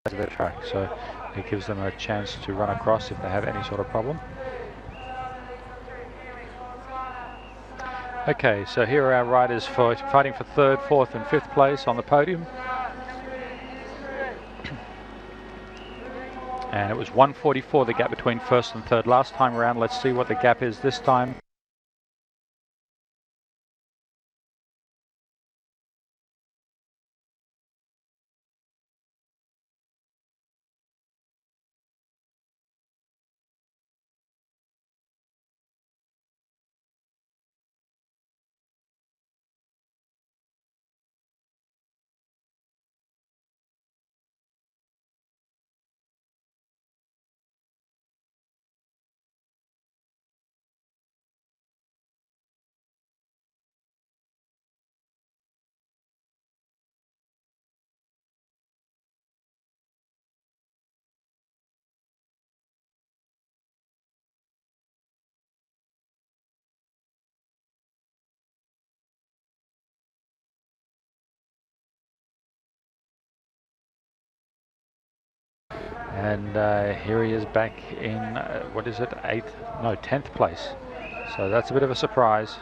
of the track, so it gives them a chance to run across if they have any sort of problem. Okay, so here are our riders fighting for 3rd, 4th and 5th place on the podium. And it was 1:44 the gap between 1st and 3rd last time around. Let's see what the gap is this time. And here he is back in, what is it, 10th place. So that's a bit of a surprise.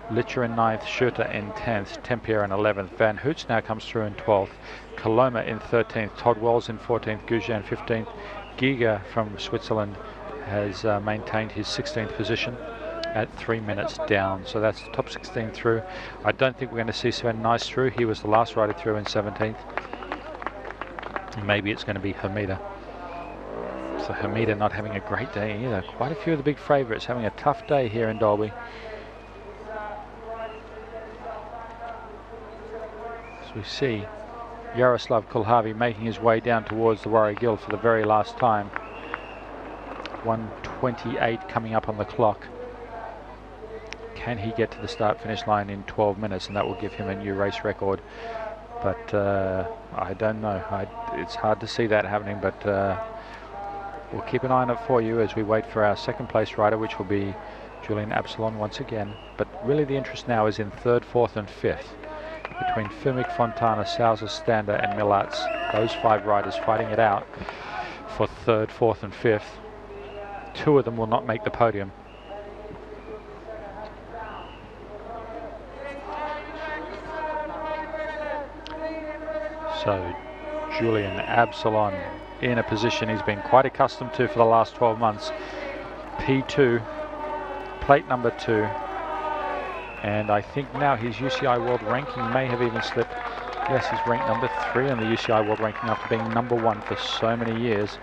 Litcher in 9th, Schurter in 10th, Tempier in 11th. Van Hoots now comes through in 12th. Coloma in 13th, Todd Wells in 14th, Goujian 15th. Giga from Switzerland has maintained his 16th position at 3 minutes down. So that's the top 16 through. I don't think we're going to see Sven Nice through. He was the last rider through in 17th. Maybe it's going to be Hamida. So Hamida not having a great day either. Quite a few of the big favourites having a tough day here in Dalby. As we see Yaroslav Kulhavi making his way down towards the Warrior Guild for the very last time. 1:28 coming up on the clock. Can he get to the start-finish line in 12 minutes? And that will give him a new race record. But I don't know. It's hard to see that happening, but we'll keep an eye on it for you as we wait for our 2nd place rider, which will be Julian Absalon once again. But really the interest now is in 3rd, 4th and 5th. Between Fumik, Fontana, Sousa, Stander and Milats. Those 5 riders fighting it out for 3rd, 4th and 5th. 2 of them will not make the podium. So Julian Absalon in a position he's been quite accustomed to for the last 12 months. P2, plate number 2. And I think now his UCI World Ranking may have even slipped. Yes, he's ranked number 3 on the UCI World Ranking after being number 1 for so many years,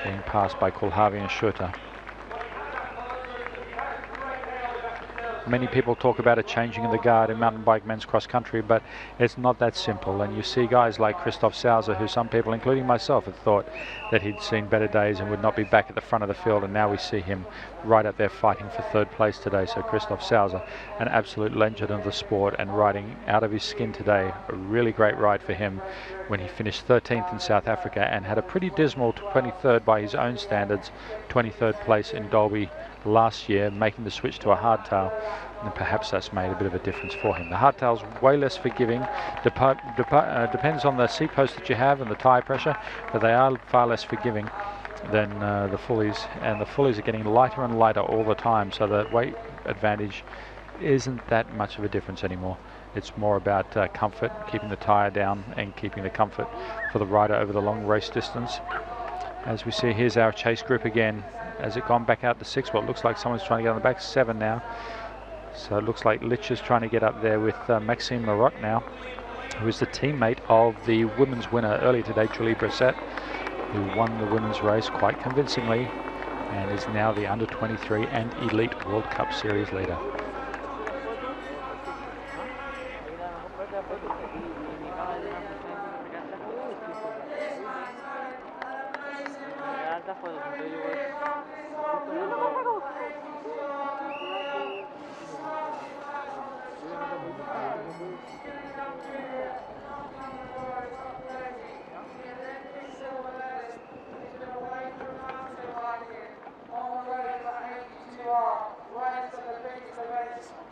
being passed by Kulhavi and Schurter. Many people talk about a changing of the guard in mountain bike men's cross country, but it's not that simple. And you see guys like Christoph Sousa, who some people, including myself, had thought that he'd seen better days and would not be back at the front of the field. And now we see him right up there fighting for 3rd place today. So Christoph Sousa, an absolute legend of the sport and riding out of his skin today. A really great ride for him when he finished 13th in South Africa and had a pretty dismal 23rd by his own standards, 23rd place in Dalby last year, making the switch to a hardtail, and perhaps that's made a bit of a difference for him. The hardtail's way less forgiving, depends on the seat post that you have and the tyre pressure, but they are far less forgiving than the fullies, and the fullies are getting lighter and lighter all the time, so the weight advantage isn't that much of a difference anymore. It's more about comfort, keeping the tyre down and keeping the comfort for the rider over the long race distance. As we see, here's our chase group again. Has it gone back out to 6? Well, it looks like someone's trying to get on the back. 7 now. So it looks like Litch is trying to get up there with Maxime Marotte now, who is the teammate of the women's winner earlier today, Julie Brissett, who won the women's race quite convincingly and is now the under-23 and Elite World Cup Series leader.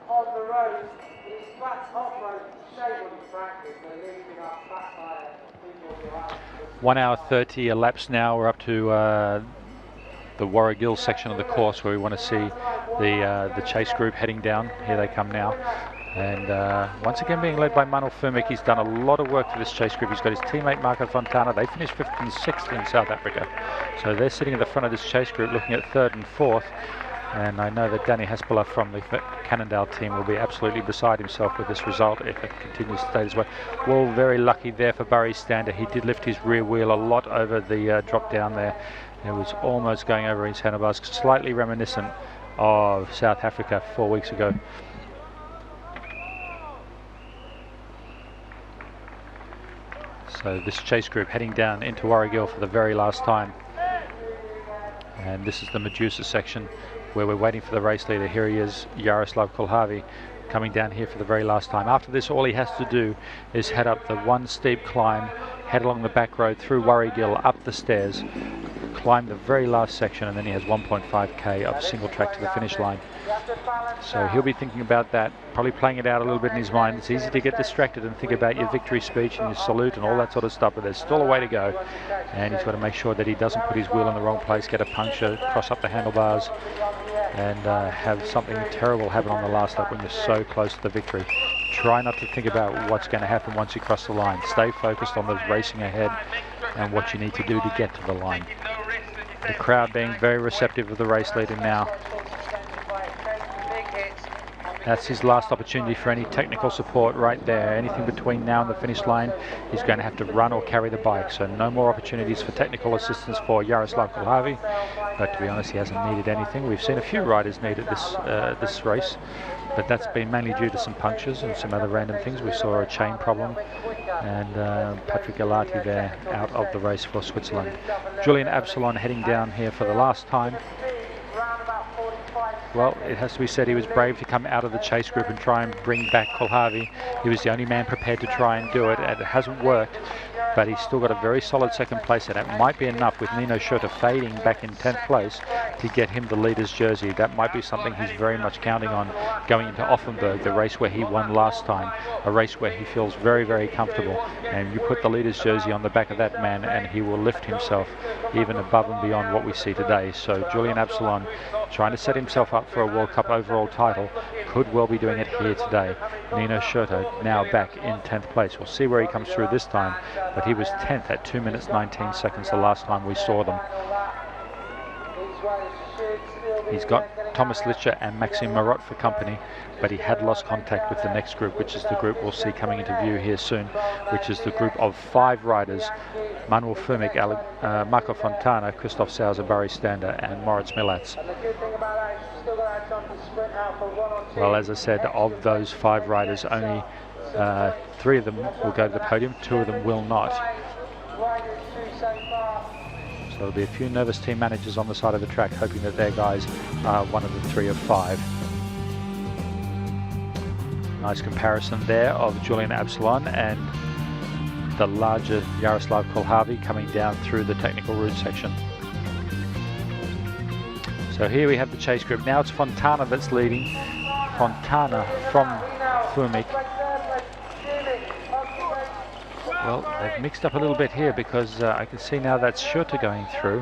On the road, it's flat off-road, shame on his practice, they're leaving up back tire. 1 hour 30 elapsed now. We're up to the Warrigal section of the course where we want to see the chase group heading down. Here they come now. And once again being led by Manuel Fumik. He's done a lot of work for this chase group. He's got his teammate Marco Fontana. They finished 5th and 6th in South Africa. So they're sitting at the front of this chase group looking at 3rd and 4th. And I know that Danny Haspala from the Cannondale team will be absolutely beside himself with this result if it continues to stay this way. Well, very lucky there for Barry Stander. He did lift his rear wheel a lot over the drop down there. It was almost going over his handlebars, slightly reminiscent of South Africa 4 weeks ago. So this chase group heading down into Warrigal for the very last time. And this is the Medusa section where we're waiting for the race leader. Here he is, Yaroslav Kulhavi, coming down here for the very last time. After this, all he has to do is head up the one steep climb, head along the back road through Warrigal, up the stairs, climb the very last section, and then he has 1.5k of single track to the finish line. So he'll be thinking about that, probably playing it out a little bit in his mind. It's easy to get distracted and think about your victory speech and your salute and all that sort of stuff, but there's still a way to go, and he's got to make sure that he doesn't put his wheel in the wrong place, get a puncture, cross up the handlebars, and have something terrible happen on the last lap when you're so close to the victory. Try not to think about what's going to happen once you cross the line. Stay focused on the racing ahead and what you need to do to get to the line. The crowd being very receptive of the race leader now. That's his last opportunity for any technical support right there. Anything between now and the finish line, he's going to have to run or carry the bike. So no more opportunities for technical assistance for Yaroslav Kulhavi. But to be honest, he hasn't needed anything. We've seen a few riders need it this race, but that's been mainly due to some punctures and some other random things. We saw a chain problem, and Patrick Galati there out of the race for Switzerland. Julian Absalon heading down here for the last time. Well, it has to be said he was brave to come out of the chase group and try and bring back Kulhavi. He was the only man prepared to try and do it, and it hasn't worked, but he's still got a very solid second place, and it might be enough with Nino Schurter fading back in 10th place to get him the leader's jersey. That might be something he's very much counting on going into Offenburg, the race where he won last time, a race where he feels very, very comfortable, and you put the leader's jersey on the back of that man and he will lift himself even above and beyond what we see today. So Julian Absalon, trying to set himself up for a World Cup overall title, could well be doing it here today. Nino Schurter now back in 10th place. We'll see where he comes through this time, but he was 10th at 2 minutes 19 seconds the last time we saw them. He's got Thomas Litcher and Maxime Marot for company, but he had lost contact with the next group, which is the group we'll see coming into view here soon, which is the group of 5 riders: Manuel Fumik, Marco Fontana, Christoph Sauser, Barry Stander, and Moritz Milatz. Well, as I said, of those 5 riders, only 3 of them will go to the podium, 2 of them will not. So there'll be a few nervous team managers on the side of the track hoping that their guys are one of the 3 of 5. Nice comparison there of Julian Absalon and the larger Yaroslav Kulhavi coming down through the technical route section. So here we have the chase group. Now it's Fontana that's leading. Fontana from Fumik. Well, they've mixed up a little bit here because I can see now that's Schurter going through.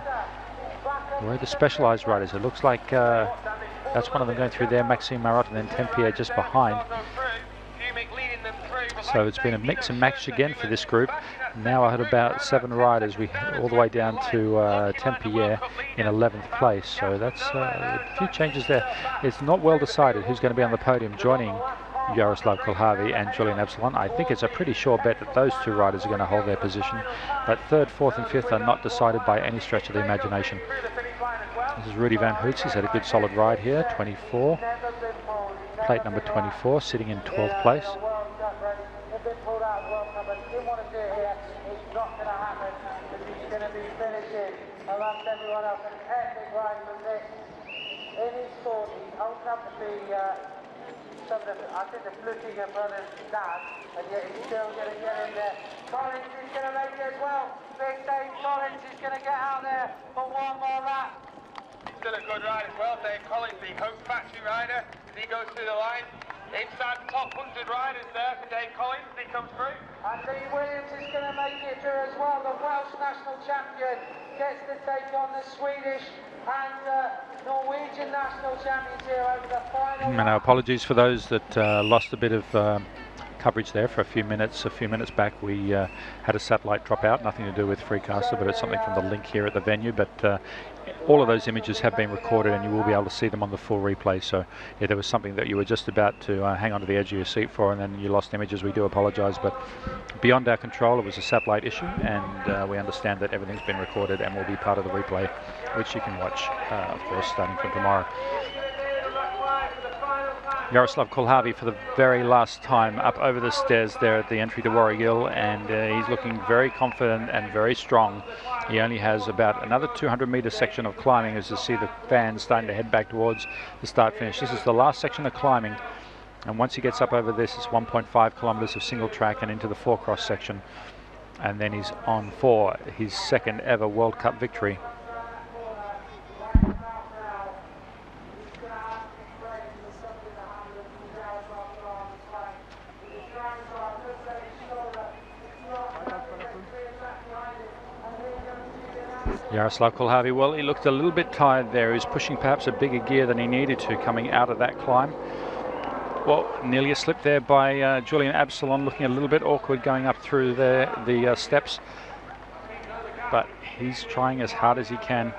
Where are the specialised riders? It looks like that's one of them going through there, Maxime Marot, and then Tempier just behind. So it's been a mix and match again for this group. Now I had about 7 riders, all the way down to Tempier in 11th place. So that's a few changes there. It's not well decided who's going to be on the podium joining Yaroslav Kulhavi and Julian Absalon. I think it's a pretty sure bet that those 2 riders are going to hold their position, but 3rd, 4th and 5th are not decided by any stretch of the imagination. This is Rudy Van Hoots. He's had a good solid ride here, 24, plate number 24, sitting in 12th place. I think the Flutiger brothers dad, and yet he's still going to get in there. Collins is going to make it as well. Big Dave Collins is going to get out there for one more lap. He's still a good ride as well, Dave Collins, the home factory rider. As he goes through the line, It's that top 100 riders there for Dave Collins. He comes through. And Lee Williams is going to make it through as well. The Welsh national champion gets to take on the Swedish and Norwegian national champions here over the final. And apologies for those that lost a bit of coverage there for a few minutes. A few minutes back we had a satellite drop out, nothing to do with Freecaster, but it's something from the link here at the venue. But all of those images have been recorded and you will be able to see them on the full replay. So if there was something that you were just about to hang on to the edge of your seat for and then you lost images, we do apologise, but beyond our control, it was a satellite issue, and we understand that everything's been recorded and will be part of the replay, which you can watch, of course, starting from tomorrow. Jaroslav Kulhavy for the very last time up over the stairs there at the entry to Warragul, and he's looking very confident and very strong. He only has about another 200-metre section of climbing as you see the fans starting to head back towards the start-finish. This is the last section of climbing, and once he gets up over this, it's 1.5 kilometres of single track and into the four-cross section, and then he's on for his second ever World Cup victory. Jaroslav Kulhavy, well, he looked a little bit tired there. He was pushing perhaps a bigger gear than he needed to coming out of that climb. Well, nearly a slip there by Julian Absalon, looking a little bit awkward going up through the steps. But he's trying as hard as he can.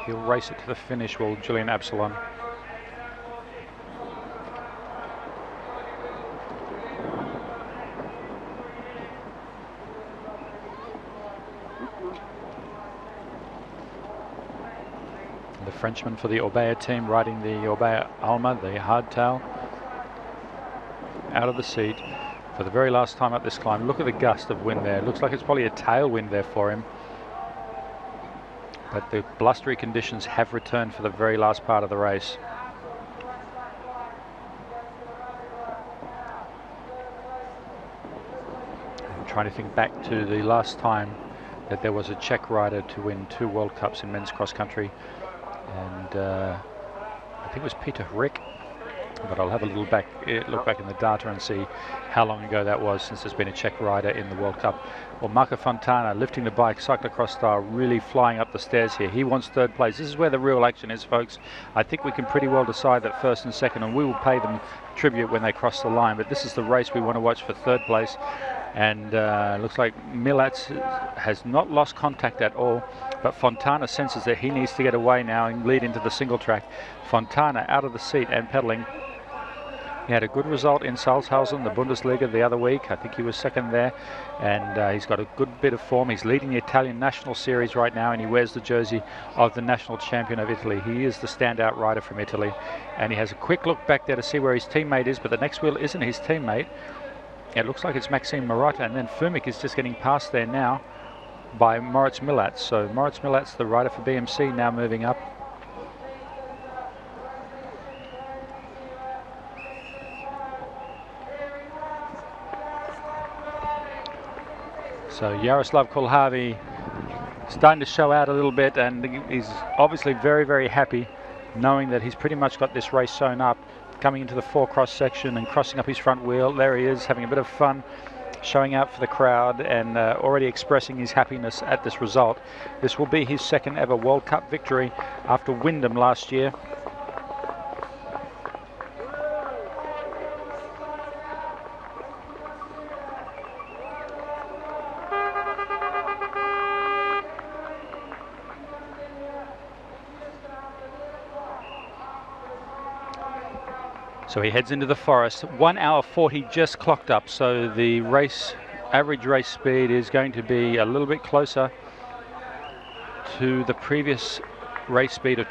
He'll race it to the finish, will Julian Absalon. The Frenchman for the Orbea team riding the Orbea Alma, the hardtail, out of the seat for the very last time up this climb. Look at the gust of wind there. It looks like it's probably a tailwind there for him. But the blustery conditions have returned for the very last part of the race. I'm trying to think back to the last time that there was a Czech rider to win 2 World Cups in men's cross country. And I think it was Peter Rick, but I'll have a little look back in the data and see how long ago that was since there's been a Czech rider in the World Cup. Well, Marco Fontana lifting the bike, cyclocross style, really flying up the stairs here. He wants third place. This is where the real action is, folks. I think we can pretty well decide that first and second, and we will pay them tribute when they cross the line. But this is the race we want to watch for third place. And looks like Milats has not lost contact at all, but Fontana senses that he needs to get away now and lead into the single track. Fontana out of the seat and pedaling. He had a good result in Salzhausen, the Bundesliga, the other week. I think he was second there, and he's got a good bit of form. He's leading the Italian National Series right now, and he wears the jersey of the national champion of Italy. He is the standout rider from Italy, and he has a quick look back there to see where his teammate is, but the next wheel isn't his teammate. It looks like it's Maxime Marotta, and then Fumik is just getting past there now by Moritz Milats. So Moritz Milats, the rider for BMC, now moving up. So Jaroslav Kulhavy starting to show out a little bit, and he's obviously very, very happy knowing that he's pretty much got this race sewn up. Coming into the four-cross section and crossing up his front wheel. There he is, having a bit of fun, showing out for the crowd and already expressing his happiness at this result. This will be his second ever World Cup victory after Wyndham last year. So he heads into the forest. 1 hour 40 just clocked up, so the average race speed is going to be a little bit closer to the previous race speed of